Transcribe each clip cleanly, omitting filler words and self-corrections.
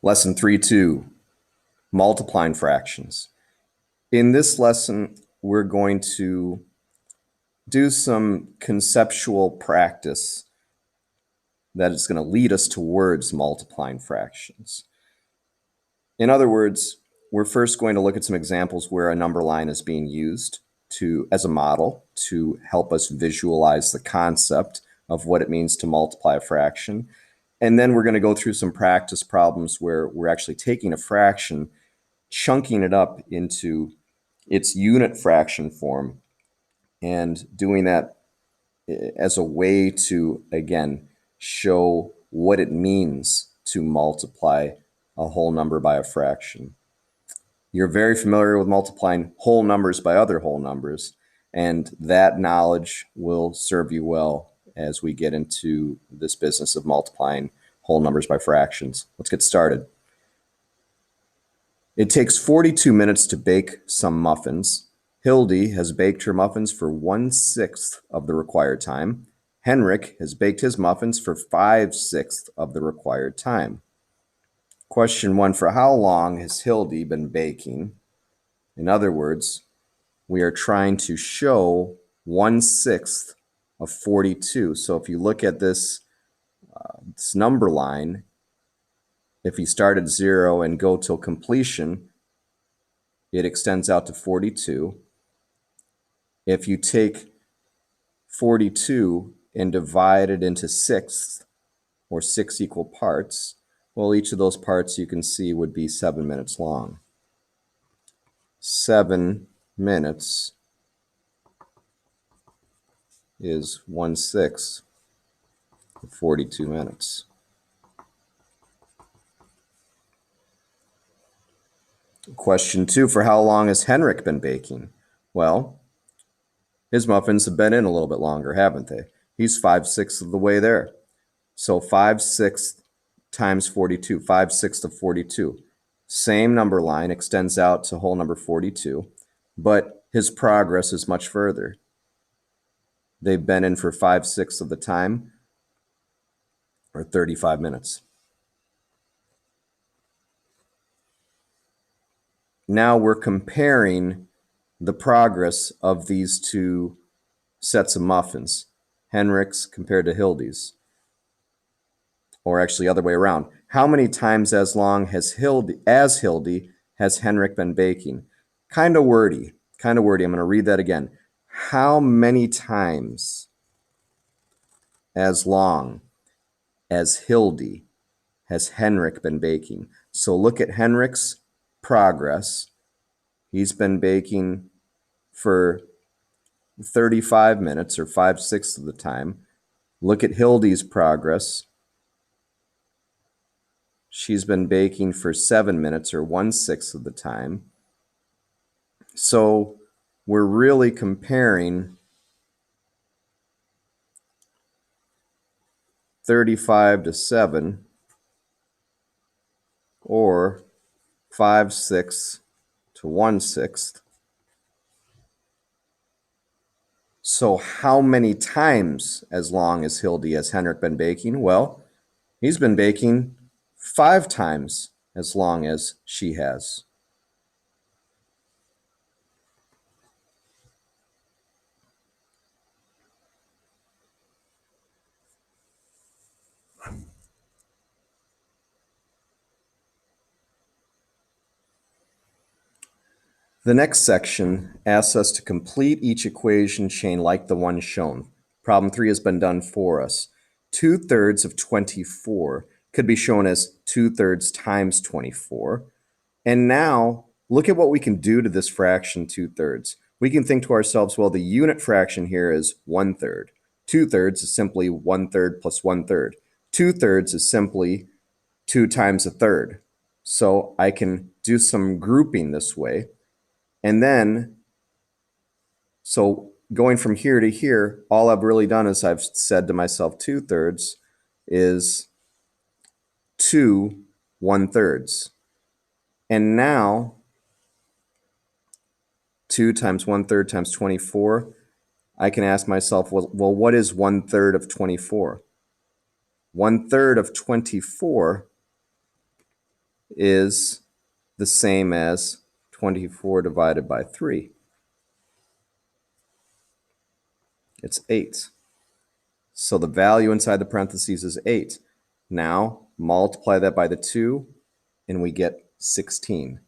Lesson 3.2, multiplying fractions. In this lesson, we're going to do some conceptual practice that is going to lead us towards multiplying fractions. In other words, we're first going to look at some examples where a number line is being used as a model to help us visualize the concept of what it means to multiply a fraction. And then we're going to go through some practice problems where we're actually taking a fraction, chunking it up into its unit fraction form, and doing that as a way to, again, show what it means to multiply a whole number by a fraction. You're very familiar with multiplying whole numbers by other whole numbers, and that knowledge will serve you well as we get into this business of multiplying whole numbers by fractions. Let's get started. It takes 42 minutes to bake some muffins. Hildy has baked her muffins for 1/6 of the required time. Henrik has baked his muffins for 5/6 of the required time. Question 1, for how long has Hildy been baking? In other words, we are trying to show 1/6 of 42. So if you look at this number line, if you start at 0 and go till completion, it extends out to 42. If you take 42 and divide it into sixths, or 6 equal parts, well, each of those parts you can see would be 7 minutes long. 7 minutes is 1/6 of 42 minutes. Question 2, for how long has Henrik been baking? Well, his muffins have been in a little bit longer, haven't they? He's 5/6 of the way there. So 5/6 times 42, 5/6 of 42. Same number line extends out to whole number 42, but his progress is much further. They've been in for 5/6 of the time, or 35 minutes. Now we're comparing the progress of these two sets of muffins, Henrik's compared to Hildy's, or actually other way around. How many times as long has Hildy has Henrik been baking? Kind of wordy. I'm going to read that again. How many times as long as Hildy has Henrik been baking? So look at Henrik's progress. He's been baking for 35 minutes, or 5/6 of the time. Look at Hildy's progress. She's been baking for 7 minutes, or 1/6 of the time. So we're really comparing 35 to 7, or 5/6 to 1/6. So how many times as long as Hildy has Henrik been baking? Well, he's been baking 5 times as long as she has. The next section asks us to complete each equation chain like the one shown. Problem 3 has been done for us. 2/3 of 24 could be shown as 2/3 times 24. And now look at what we can do to this fraction 2/3. We can think to ourselves, well, the unit fraction here is 1/3. 2/3 is simply 1/3 plus 1/3. 2/3 is simply 2 times a third. So I can do some grouping this way. And then, so going from here to here, all I've really done is I've said to myself 2/3 is 2 1/3. And now 2 times 1/3 times 24, I can ask myself, well, what is 1/3 of 24? 1/3 of 24 is the same as 24 divided by 3. It's 8. So the value inside the parentheses is 8. Now multiply that by the 2 and we get 16.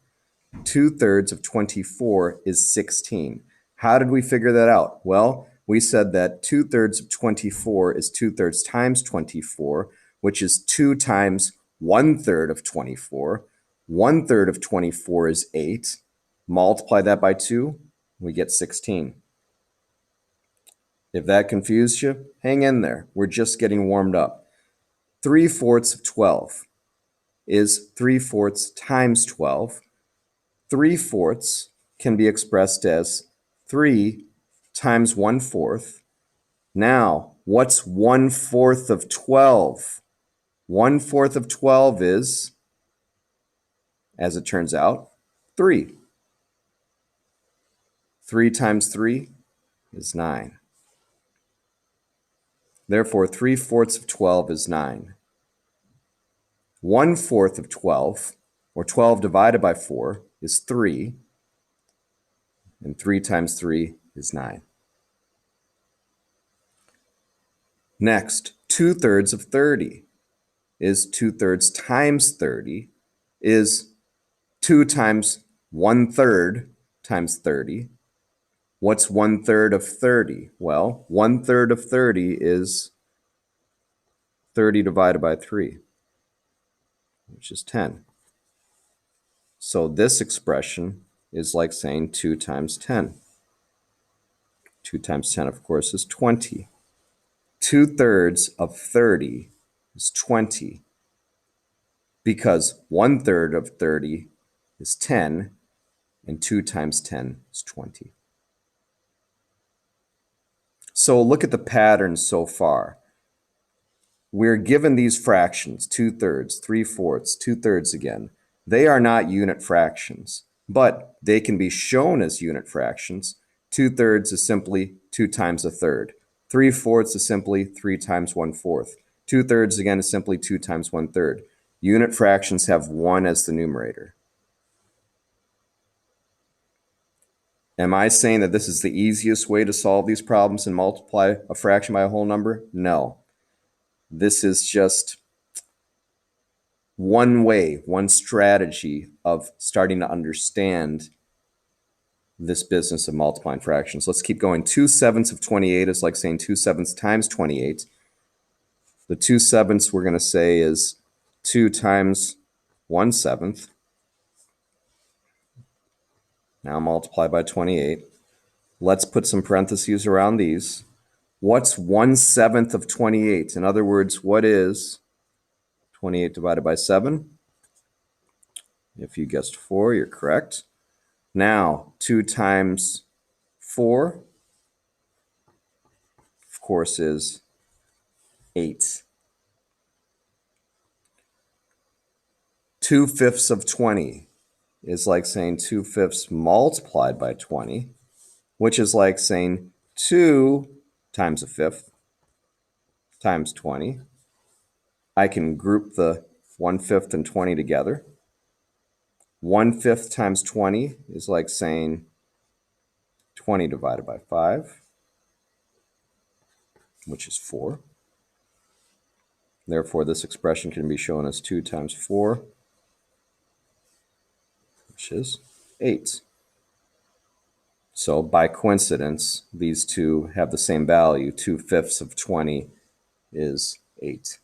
2/3 of 24 is 16. How did we figure that out? Well, we said that 2/3 of 24 is 2/3 times 24, which is 2 times 1/3 of 24. 1/3 of 24 is 8. Multiply that by 2, we get 16. If that confused you, hang in there. We're just getting warmed up. 3/4 of 12 is 3/4 times 12. 3/4 can be expressed as 3 times 1/4. Now, what's 1/4 of 12? 1/4 of 12 is, as it turns out, 3. 3 times 3 is 9. Therefore, 3/4 of 12 is 9. 1/4 of 12, or 12 divided by 4, is 3. And 3 times 3 is 9. Next, 2/3 of 30 is 2/3 times 30 is 2 times 1/3 times 30. What's 1/3 of 30? Well, 1/3 of 30 is 30 divided by 3, which is 10. So this expression is like saying 2 times 10. 2 times 10, of course, is 20. 2/3 of 30 is 20, because 1/3 of 30 is 10, and 2 times 10 is 20. So look at the pattern so far. We're given these fractions, 2/3, 3/4, 2/3 again. They are not unit fractions, but they can be shown as unit fractions. 2/3 is simply 2 times 1/3. 3/4 is simply 3 times 1/4. 2/3 again is simply 2 times 1/3. Unit fractions have 1 as the numerator. Am I saying that this is the easiest way to solve these problems and multiply a fraction by a whole number? No. This is just one way, one strategy of starting to understand this business of multiplying fractions. Let's keep going. 2/7 of 28 is like saying 2/7 times 28. The 2/7 we're going to say is 2 times 1/7. Now multiply by 28. Let's put some parentheses around these. What's 1/7 of 28? In other words, what is 28 divided by 7? If you guessed 4, you're correct. Now, 2 times 4, of course, is 8. 2/5 of 20 is like saying 2/5 multiplied by 20, which is like saying 2 times a fifth times 20. I can group the 1/5 and 20 together. 1/5 times 20 is like saying 20 divided by 5, which is 4. Therefore, this expression can be shown as 2 times 4, which is 8. So by coincidence, these two have the same value. 2/5 of 20 is 8.